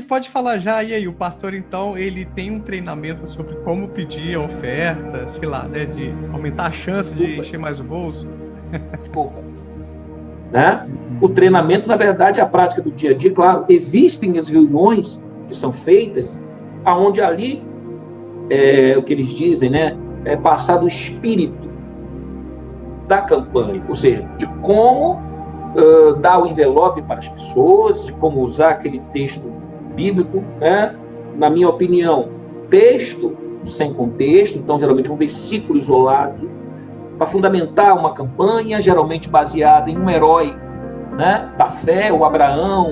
Pode falar já, e aí, o pastor, então, ele tem um treinamento sobre como pedir a oferta, sei lá, né, de aumentar a chance de encher mais o bolso? Desculpa. Né? O treinamento, na verdade, é a prática do dia a dia. Claro, existem as reuniões que são feitas, aonde ali, o que eles dizem, né, é passado o espírito da campanha, ou seja, de como dar o envelope para as pessoas, de como usar aquele texto bíblico, né? Na minha opinião, texto sem contexto, então geralmente um versículo isolado, para fundamentar uma campanha, geralmente baseada em um herói, né, da fé, o Abraão,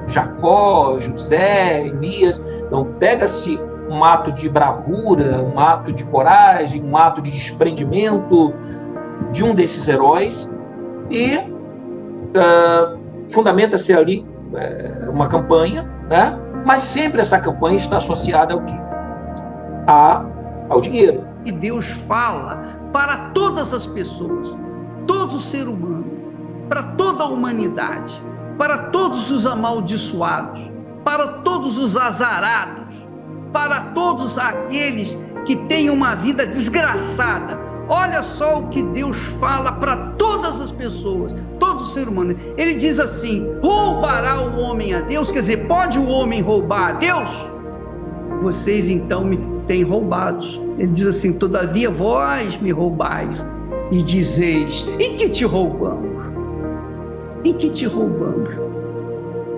o Jacó, José, Elias. Então pega-se um ato de bravura, um ato de coragem, um ato de desprendimento de um desses heróis e fundamenta-se ali uma campanha, né? Mas sempre essa campanha está associada ao quê? Ao dinheiro. E Deus fala para todas as pessoas, todo ser humano, para toda a humanidade, para todos os amaldiçoados, para todos os azarados, para todos aqueles que têm uma vida desgraçada. Olha só o que Deus fala para todas as pessoas, todo ser humano. Ele diz assim: roubará o homem a Deus? Quer dizer, pode o homem roubar a Deus? Vocês então me têm roubados. Ele diz assim: todavia vós me roubais e dizeis: em que te roubamos? Em que te roubamos?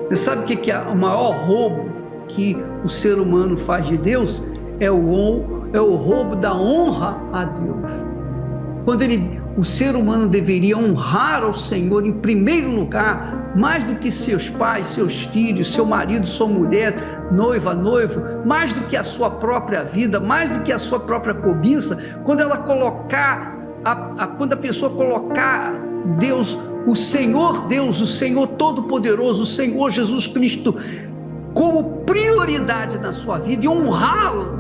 Você sabe o que é o maior roubo que o ser humano faz de Deus? É o roubo da honra a Deus. Quando o ser humano deveria honrar ao Senhor em primeiro lugar, mais do que seus pais, seus filhos, seu marido, sua mulher, noiva, noivo, mais do que a sua própria vida, mais do que a sua própria cobiça, quando a pessoa colocar Deus, o Senhor Todo-Poderoso, o Senhor Jesus Cristo, como prioridade na sua vida e honrá-lo,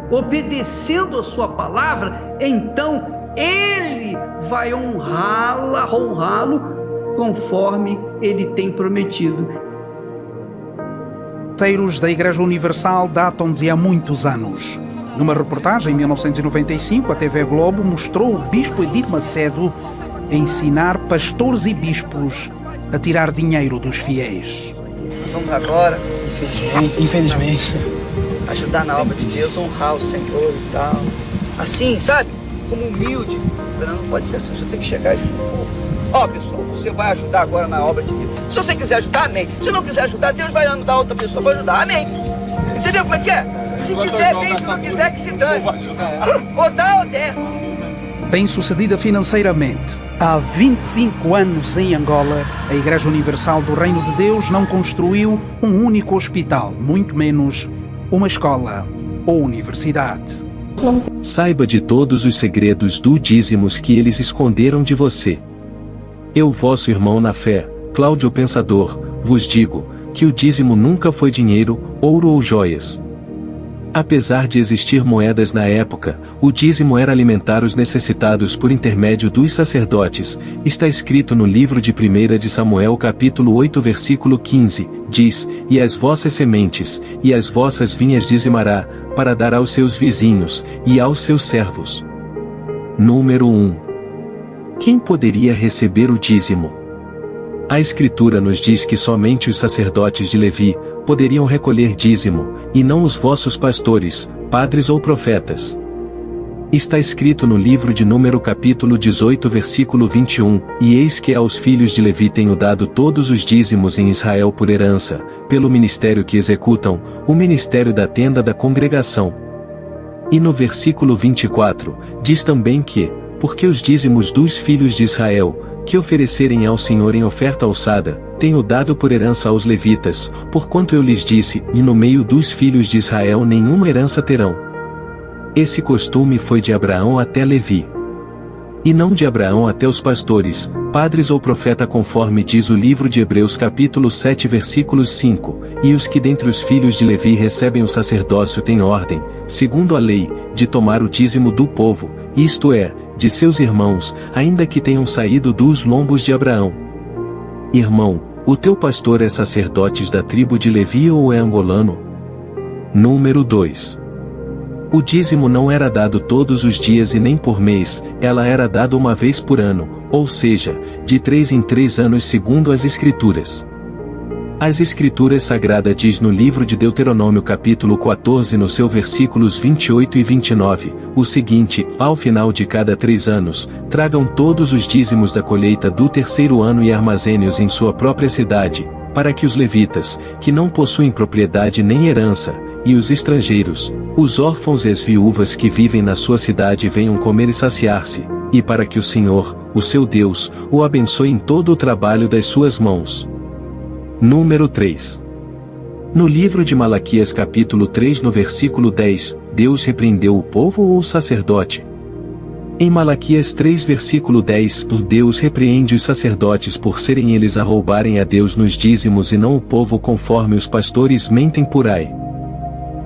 obedecendo a sua palavra, então Ele vai honrá-lo conforme Ele tem prometido. Os da Igreja Universal datam de há muitos anos. Numa reportagem em 1995, a TV Globo mostrou o bispo Edir Macedo a ensinar pastores e bispos a tirar dinheiro dos fiéis. Nós vamos agora, infelizmente, ajudar na obra de Deus, honrar o Senhor e tal. Assim, sabe? Como humilde. Não pode ser assim, você tem que chegar assim. Ó, pessoal, você vai ajudar agora na obra de Deus. Se você quiser ajudar, amém. Se não quiser ajudar, Deus vai ajudar outra pessoa para ajudar, amém. Entendeu como é que é? Se quiser, bem, se não quiser, que se dane. Ou dá ou desce. Bem-sucedida financeiramente, há 25 anos em Angola, a Igreja Universal do Reino de Deus não construiu um único hospital, muito menos uma escola ou universidade. Saiba de todos os segredos do dízimos que eles esconderam de você. Eu, vosso irmão na fé, Cláudio Pensador, vos digo que o dízimo nunca foi dinheiro, ouro ou joias. Apesar de existir moedas na época, o dízimo era alimentar os necessitados por intermédio dos sacerdotes. Está escrito no livro de 1 de Samuel capítulo 8 versículo 15, diz: e as vossas sementes, e as vossas vinhas dizimará, para dar aos seus vizinhos, e aos seus servos. Número 1. Quem poderia receber o dízimo? A Escritura nos diz que somente os sacerdotes de Levi poderiam recolher dízimo, e não os vossos pastores, padres ou profetas. Está escrito no livro de Número capítulo 18 versículo 21, e eis que aos filhos de Levi tenho dado todos os dízimos em Israel por herança, pelo ministério que executam, o ministério da tenda da congregação. E no versículo 24, diz também que, porque os dízimos dos filhos de Israel, que oferecerem ao Senhor em oferta alçada, tenho dado por herança aos levitas, porquanto eu lhes disse, e no meio dos filhos de Israel nenhuma herança terão. Esse costume foi de Abraão até Levi. E não de Abraão até os pastores, padres ou profeta, conforme diz o livro de Hebreus capítulo 7 versículos 5, e os que dentre os filhos de Levi recebem o sacerdócio têm ordem, segundo a lei, de tomar o dízimo do povo, isto é, de seus irmãos, ainda que tenham saído dos lombos de Abraão. Irmão, O teu pastor é sacerdote da tribo de Levi ou é angolano? Número 2. O dízimo não era dado todos os dias e nem por mês, ela era dada uma vez por ano, ou seja, de 3 em 3 anos segundo as Escrituras. As Escrituras Sagradas diz no livro de Deuteronômio capítulo 14 no seu versículos 28 e 29, o seguinte: ao final de cada 3 anos, tragam todos os dízimos da colheita do terceiro ano e armazene-os em sua própria cidade, para que os levitas, que não possuem propriedade nem herança, e os estrangeiros, os órfãos e as viúvas que vivem na sua cidade venham comer e saciar-se, e para que o Senhor, o seu Deus, o abençoe em todo o trabalho das suas mãos. Número 3. No livro de Malaquias capítulo 3 no versículo 10, Deus repreendeu o povo ou o sacerdote? Em Malaquias 3 versículo 10, Deus repreende os sacerdotes por serem eles a roubarem a Deus nos dízimos e não o povo, conforme os pastores mentem por aí.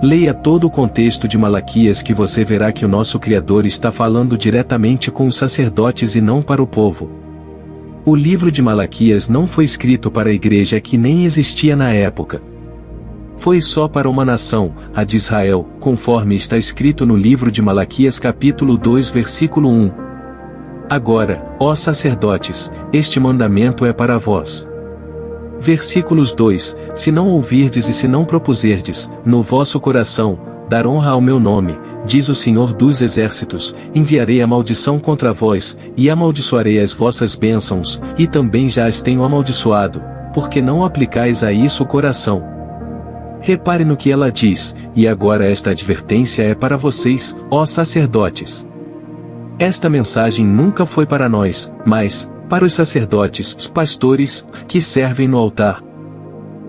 Leia todo o contexto de Malaquias que você verá que o nosso Criador está falando diretamente com os sacerdotes e não para o povo. O livro de Malaquias não foi escrito para a igreja que nem existia na época. Foi só para uma nação, a de Israel, conforme está escrito no livro de Malaquias capítulo 2 versículo 1. Agora, ó sacerdotes, este mandamento é para vós. Versículos 2: Se não ouvirdes e se não propuserdes, no vosso coração, dar honra ao meu nome, diz o Senhor dos Exércitos, enviarei a maldição contra vós, e amaldiçoarei as vossas bênçãos, e também já as tenho amaldiçoado, porque não aplicais a isso o coração. Repare no que ela diz, e agora esta advertência é para vocês, ó sacerdotes. Esta mensagem nunca foi para nós, mas para os sacerdotes, os pastores, que servem no altar.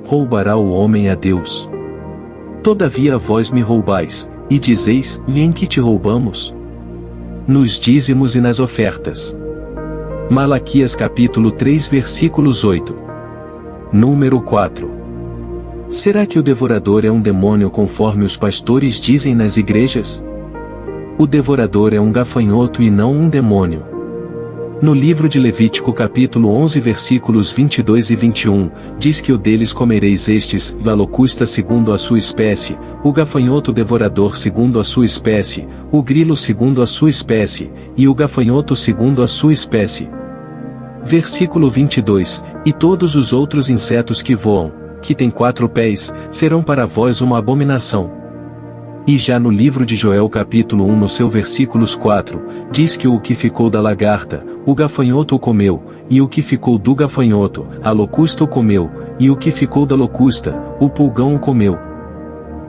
Roubará o homem a Deus? Todavia vós me roubais, e dizeis: e em que te roubamos? Nos dízimos e nas ofertas. Malaquias capítulo 3 versículos 8. Número 4. Será que o devorador é um demônio conforme os pastores dizem nas igrejas? O devorador é um gafanhoto e não um demônio. No livro de Levítico capítulo 11 versículos 22 e 21, diz que o deles comereis estes, a locusta segundo a sua espécie, o gafanhoto devorador segundo a sua espécie, o grilo segundo a sua espécie, e o gafanhoto segundo a sua espécie. Versículo 22, e todos os outros insetos que voam, que têm 4 pés, serão para vós uma abominação. E já no livro de Joel capítulo 1 no seu versículos 4, diz que o que ficou da lagarta, o gafanhoto o comeu, e o que ficou do gafanhoto, a locusta o comeu, e o que ficou da locusta, o pulgão o comeu.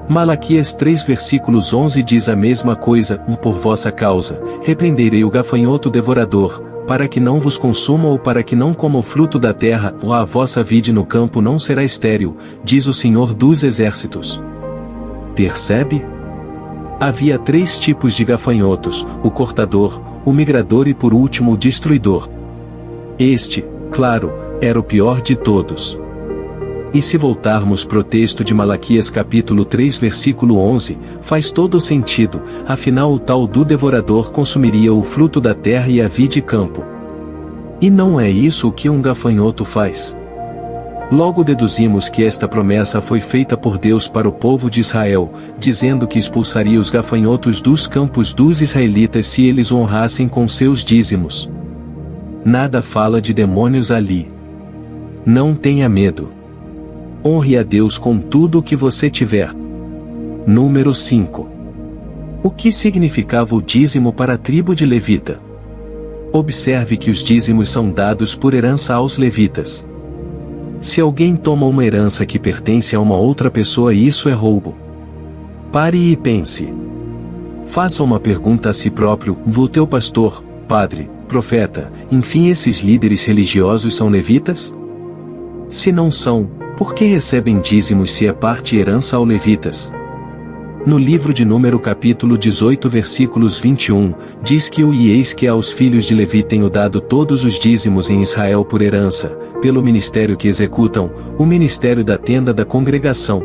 Malaquias 3 versículos 11 diz a mesma coisa: por vossa causa, repreenderei o gafanhoto devorador, para que não vos consuma ou para que não coma o fruto da terra, ou a vossa vide no campo não será estéril, diz o Senhor dos Exércitos. Percebe? Havia 3 tipos de gafanhotos: o cortador, o migrador e por último o destruidor. Este, claro, era o pior de todos. E se voltarmos para o texto de Malaquias capítulo 3 versículo 11, faz todo sentido, afinal o tal do devorador consumiria o fruto da terra e a vide campo. E não é isso o que um gafanhoto faz? Logo deduzimos que esta promessa foi feita por Deus para o povo de Israel, dizendo que expulsaria os gafanhotos dos campos dos israelitas se eles o honrassem com seus dízimos. Nada fala de demônios ali. Não tenha medo. Honre a Deus com tudo o que você tiver. Número 5. O que significava o dízimo para a tribo de Levita? Observe que os dízimos são dados por herança aos levitas. Se alguém toma uma herança que pertence a uma outra pessoa, isso é roubo. Pare e pense. Faça uma pergunta a si próprio: o teu pastor, padre, profeta, enfim, esses líderes religiosos são levitas? Se não são, por que recebem dízimos se é parte e herança aos levitas? No livro de Número capítulo 18 versículos 21, diz que e eis que aos filhos de Levi tenho dado todos os dízimos em Israel por herança, pelo ministério que executam, o ministério da tenda da congregação.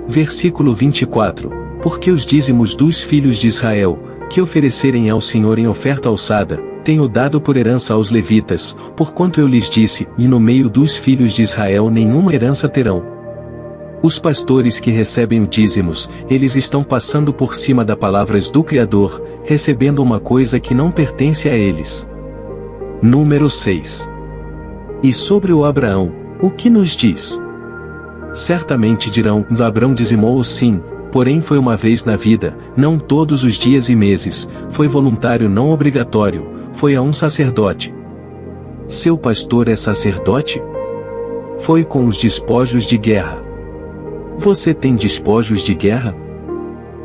Versículo 24, porque os dízimos dos filhos de Israel, que oferecerem ao Senhor em oferta alçada, tenho dado por herança aos levitas, porquanto eu lhes disse, e no meio dos filhos de Israel nenhuma herança terão. Os pastores que recebem o dízimos, eles estão passando por cima das palavras do Criador, recebendo uma coisa que não pertence a eles. Número 6. E sobre o Abraão, o que nos diz? Certamente dirão, Abraão dizimou, sim, porém foi uma vez na vida, não todos os dias e meses, foi voluntário não obrigatório, foi a um sacerdote. Seu pastor é sacerdote? Foi com os despojos de guerra. Você tem despojos de guerra?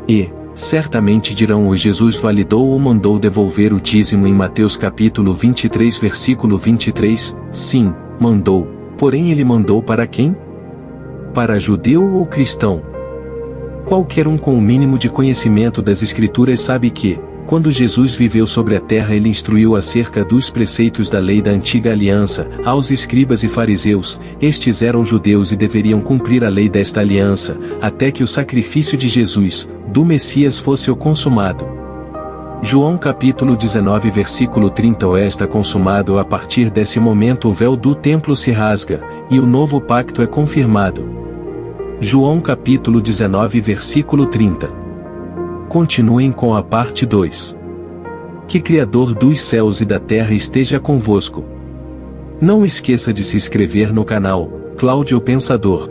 E, certamente dirão, Jesus validou ou mandou devolver o dízimo em Mateus capítulo 23 versículo 23, sim, mandou, porém ele mandou para quem? Para judeu ou cristão? Qualquer um com o mínimo de conhecimento das Escrituras sabe que, quando Jesus viveu sobre a terra, ele instruiu acerca dos preceitos da lei da antiga aliança, aos escribas e fariseus. Estes eram judeus e deveriam cumprir a lei desta aliança, até que o sacrifício de Jesus, do Messias, fosse consumado. João capítulo 19 versículo 30. Está consumado. A partir desse momento o véu do templo se rasga, e o novo pacto é confirmado. João capítulo 19 versículo 30. Continuem com a parte 2. Que Criador dos céus e da terra esteja convosco. Não esqueça de se inscrever no canal, Cláudio Pensador.